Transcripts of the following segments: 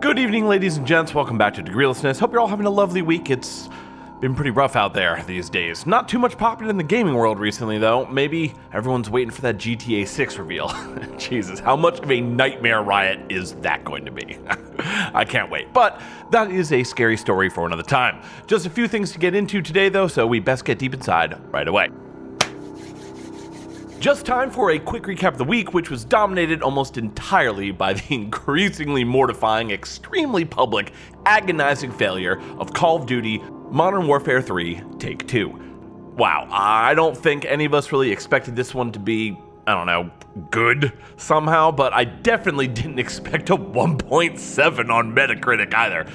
Good evening, ladies and gents. Welcome back to DEGREELESSNESS. Hope you're all having a lovely week. It's been pretty rough out there these days. Not too much popping in the gaming world recently, though. Maybe everyone's waiting for that GTA 6 reveal. Jesus, how much of a nightmare riot is that going to be? I can't wait. But that is a scary story for another time. Just a few things to get into today, though, so we best get deep inside right away. Just time for a quick recap of the week, which was dominated almost entirely by the increasingly mortifying, extremely public, agonizing failure of Call of Duty Modern Warfare 3 Take 2. Wow, I don't think any of us really expected this one to be, I don't know, good somehow, but I definitely didn't expect a 1.7 on Metacritic either.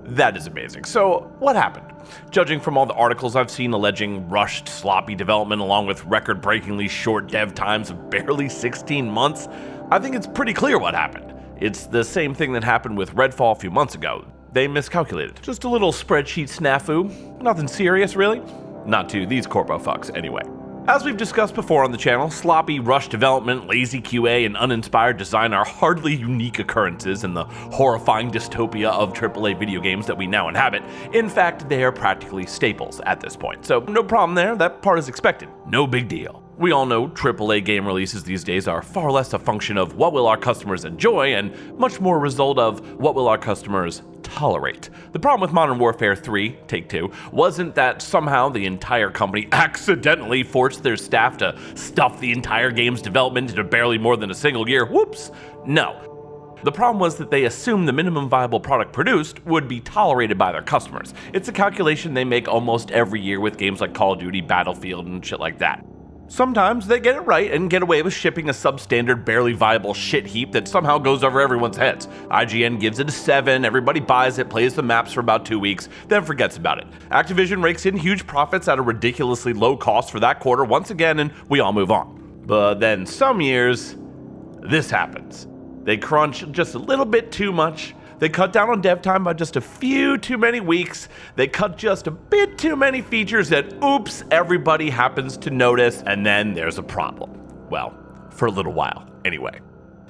That is amazing. So, what happened? Judging from all the articles I've seen alleging rushed, sloppy development along with record-breakingly short dev times of barely 16 months, I think it's pretty clear what happened. It's the same thing that happened with Redfall a few months ago. They miscalculated. Just a little spreadsheet snafu. Nothing serious, really. Not to these corpo fucks, anyway. As we've discussed before on the channel, sloppy, rushed development, lazy QA, and uninspired design are hardly unique occurrences in the horrifying dystopia of AAA video games that we now inhabit. In fact, they are practically staples at this point. So no problem there, that part is expected. No big deal. We all know AAA game releases these days are far less a function of what will our customers enjoy and much more a result of what will our customers tolerate. The problem with Modern Warfare 3 Take 2 wasn't that somehow the entire company accidentally forced their staff to stuff the entire game's development into barely more than a single year. Whoops! No. The problem was that they assumed the minimum viable product produced would be tolerated by their customers. It's a calculation they make almost every year with games like Call of Duty, Battlefield, and shit like that. Sometimes they get it right and get away with shipping a substandard, barely viable shit heap that somehow goes over everyone's heads. IGN gives it a 7, everybody buys it, plays the maps for about 2 weeks, then forgets about it. Activision rakes in huge profits at a ridiculously low cost for that quarter once again, and we all move on. But then some years, this happens. They crunch just a little bit too much. They cut down on dev time by just a few too many weeks. They cut just a bit too many features and oops, everybody happens to notice, and then there's a problem. Well, for a little while, anyway.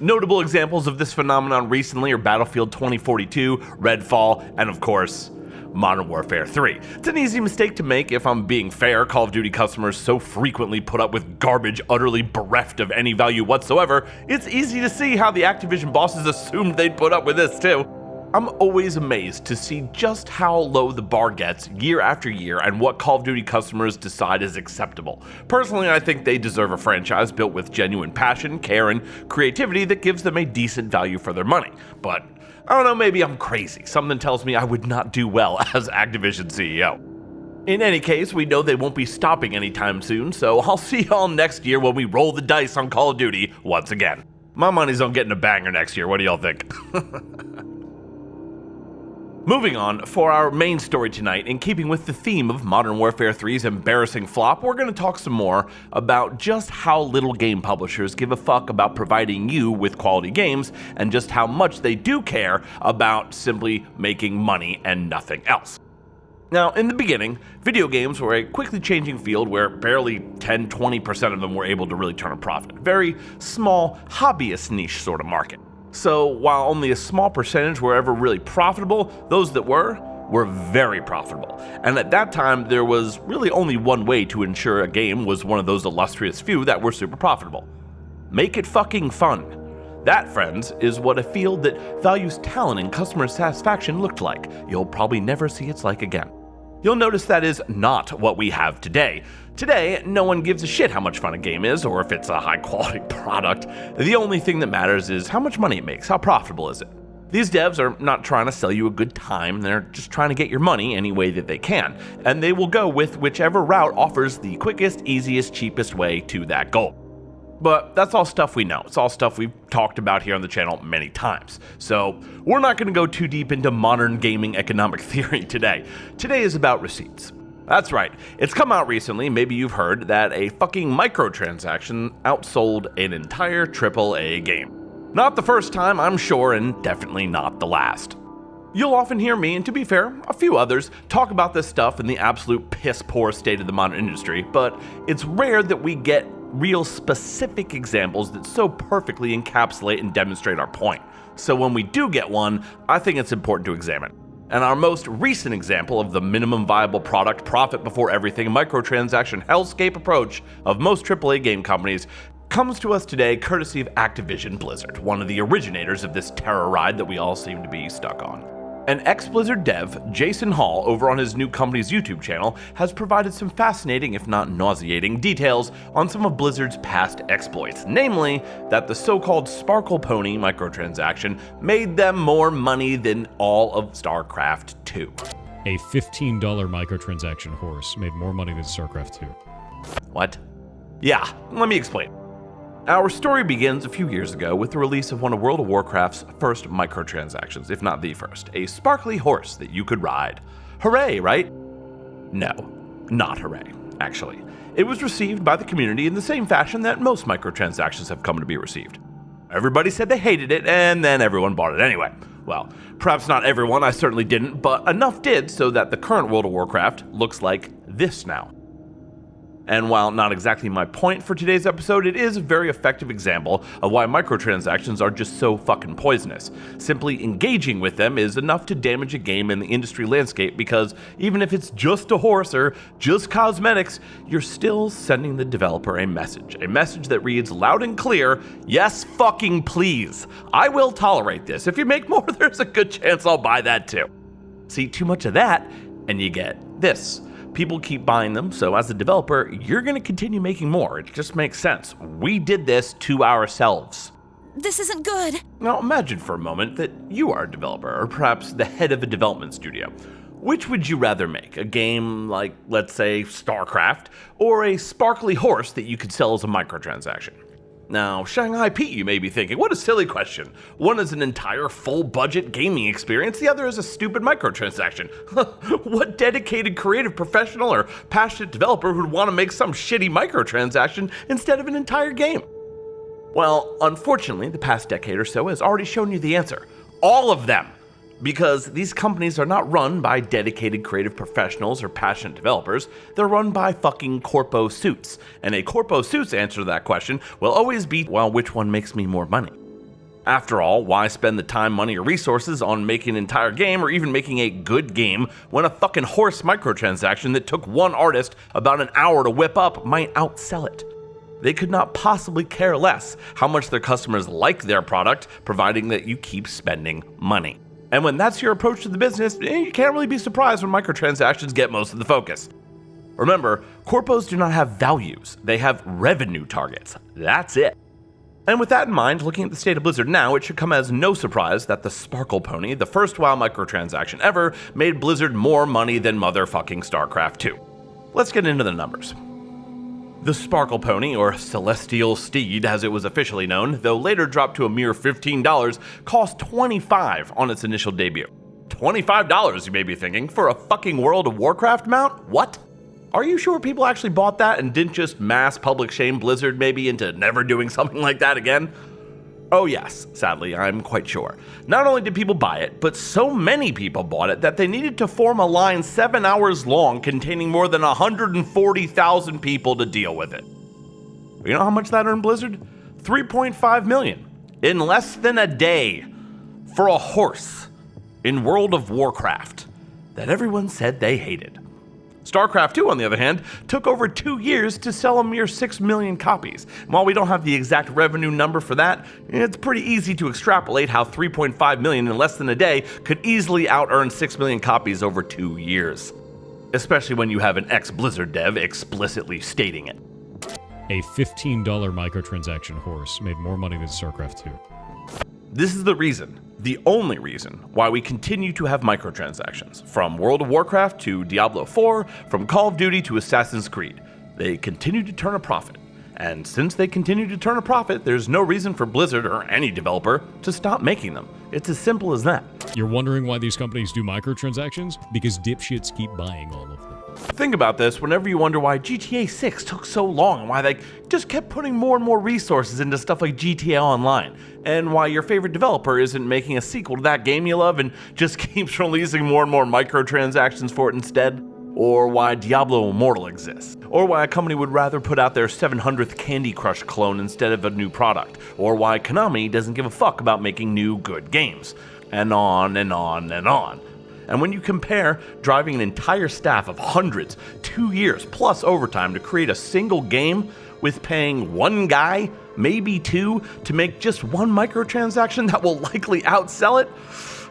Notable examples of this phenomenon recently are Battlefield 2042, Redfall, and of course, Modern Warfare 3. It's an easy mistake to make if I'm being fair. Call of Duty customers so frequently put up with garbage utterly bereft of any value whatsoever, it's easy to see how the Activision bosses assumed they'd put up with this too. I'm always amazed to see just how low the bar gets year after year and what Call of Duty customers decide is acceptable. Personally, I think they deserve a franchise built with genuine passion, care, and creativity that gives them a decent value for their money. But I don't know, maybe I'm crazy. Something tells me I would not do well as Activision CEO. In any case, we know they won't be stopping anytime soon, so I'll see y'all next year when we roll the dice on Call of Duty once again. My money's on getting a banger next year, what do y'all think? Moving on, for our main story tonight, in keeping with the theme of Modern Warfare 3's embarrassing flop, we're going to talk some more about just how little game publishers give a fuck about providing you with quality games, and just how much they do care about simply making money and nothing else. Now, in the beginning, video games were a quickly changing field where barely 10-20% of them were able to really turn a profit. Very small, hobbyist niche sort of market. So while only a small percentage were ever really profitable, those that were very profitable. And at that time, there was really only one way to ensure a game was one of those illustrious few that were super profitable. Make it fucking fun. That, friends, is what a field that values talent and customer satisfaction looked like. You'll probably never see its like again. You'll notice that is not what we have today. Today, no one gives a shit how much fun a game is or if it's a high-quality product. The only thing that matters is how much money it makes, how profitable is it. These devs are not trying to sell you a good time, they're just trying to get your money any way that they can, and they will go with whichever route offers the quickest, easiest, cheapest way to that goal. But that's all stuff we know. It's all stuff we've talked about here on the channel many times. So we're not going to go too deep into modern gaming economic theory today. Today is about receipts. That's right. It's come out recently, maybe you've heard, that a fucking microtransaction outsold an entire AAA game. Not the first time, I'm sure, and definitely not the last. You'll often hear me, and to be fair, a few others, talk about this stuff in the absolute piss-poor state of the modern industry, but it's rare that we get real specific examples that so perfectly encapsulate and demonstrate our point. So when we do get one, I think it's important to examine. And our most recent example of the minimum viable product, profit before everything, microtransaction hellscape approach of most AAA game companies comes to us today courtesy of Activision Blizzard, one of the originators of this terror ride that we all seem to be stuck on. An ex-Blizzard dev, Jason Hall, over on his new company's YouTube channel, has provided some fascinating, if not nauseating, details on some of Blizzard's past exploits, namely that the so-called Sparkle Pony microtransaction made them more money than all of StarCraft 2. A $15 microtransaction horse made more money than StarCraft 2. What? Yeah, let me explain. Our story begins a few years ago with the release of one of World of Warcraft's first microtransactions, if not the first, a sparkly horse that you could ride. Hooray, right? No, not hooray, actually. It was received by the community in the same fashion that most microtransactions have come to be received. Everybody said they hated it, and then everyone bought it anyway. Well, perhaps not everyone, I certainly didn't, but enough did so that the current World of Warcraft looks like this now. And while not exactly my point for today's episode, it is a very effective example of why microtransactions are just so fucking poisonous. Simply engaging with them is enough to damage a game in the industry landscape because even if it's just a horse or just cosmetics, you're still sending the developer a message that reads loud and clear, yes fucking please. I will tolerate this. If you make more, there's a good chance I'll buy that too. See too much of that, and you get this. People keep buying them, so as a developer, you're going to continue making more. It just makes sense. We did this to ourselves. This isn't good. Now imagine for a moment that you are a developer, or perhaps the head of a development studio. Which would you rather make? A game like, let's say, StarCraft, or a sparkly horse that you could sell as a microtransaction? Now, Shanghai Pete, you may be thinking, what a silly question. One is an entire full-budget gaming experience, the other is a stupid microtransaction. What dedicated creative professional or passionate developer would want to make some shitty microtransaction instead of an entire game? Well, unfortunately, the past decade or so has already shown you the answer. All of them. Because these companies are not run by dedicated creative professionals or passionate developers, they're run by fucking corpo suits. And a corpo suit's answer to that question will always be, well, which one makes me more money? After all, why spend the time, money, or resources on making an entire game or even making a good game when a fucking horse microtransaction that took one artist about an hour to whip up might outsell it? They could not possibly care less how much their customers like their product, providing that you keep spending money. And when that's your approach to the business, you can't really be surprised when microtransactions get most of the focus. Remember, corpos do not have values, they have revenue targets. That's it. And with that in mind, looking at the state of Blizzard now, it should come as no surprise that the Sparkle Pony, the first WoW microtransaction ever, made Blizzard more money than motherfucking StarCraft 2. Let's get into the numbers. The Sparkle Pony, or Celestial Steed as it was officially known, though later dropped to a mere $15, cost $25 on its initial debut. $25, you may be thinking, for a fucking World of Warcraft mount? What? Are you sure people actually bought that and didn't just mass public shame Blizzard maybe into never doing something like that again? Oh yes, sadly, I'm quite sure. Not only did people buy it, but so many people bought it that they needed to form a line 7 hours long containing more than 140,000 people to deal with it. You know how much that earned Blizzard? $3.5 million in less than a day for a horse in World of Warcraft that everyone said they hated. StarCraft 2, on the other hand, took over 2 years to sell a mere 6 million copies. And while we don't have the exact revenue number for that, it's pretty easy to extrapolate how 3.5 million in less than a day could easily out-earn 6 million copies over 2 years. Especially when you have an ex-Blizzard dev explicitly stating it. A $15 microtransaction horse made more money than StarCraft 2. This is the reason, the only reason, why we continue to have microtransactions. From World of Warcraft to Diablo 4, from Call of Duty to Assassin's Creed. They continue to turn a profit. And since they continue to turn a profit, there's no reason for Blizzard or any developer to stop making them. It's as simple as that. You're wondering why these companies do microtransactions? Because dipshits keep buying all of them. Think about this whenever you wonder why GTA 6 took so long and why they just kept putting more and more resources into stuff like GTA Online, and why your favorite developer isn't making a sequel to that game you love and just keeps releasing more and more microtransactions for it instead. or why Diablo Immortal exists, or why a company would rather put out their 700th Candy Crush clone instead of a new product, or why Konami doesn't give a fuck about making new good games, and on and on and on. And when you compare driving an entire staff of hundreds, 2 years plus overtime to create a single game, with paying one guy, maybe two, to make just one microtransaction that will likely outsell it,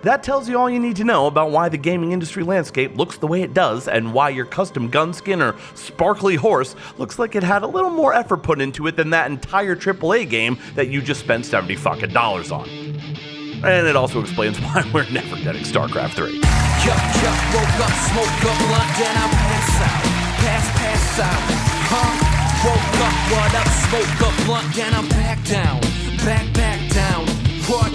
that tells you all you need to know about why the gaming industry landscape looks the way it does and why your custom gun skin or sparkly horse looks like it had a little more effort put into it than that entire AAA game that you just spent $70 fucking on. And it also explains why we're never getting StarCraft 3. Woke up, smoke up, blunt, then I pass out. Pass out. Woke up, what up, smoke up, blunt, then I'm back down. Back down. What?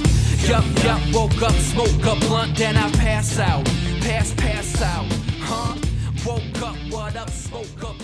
Yup, woke up, smoke up, blunt, then I pass out. Pass out. Woke up, what up, smoke up.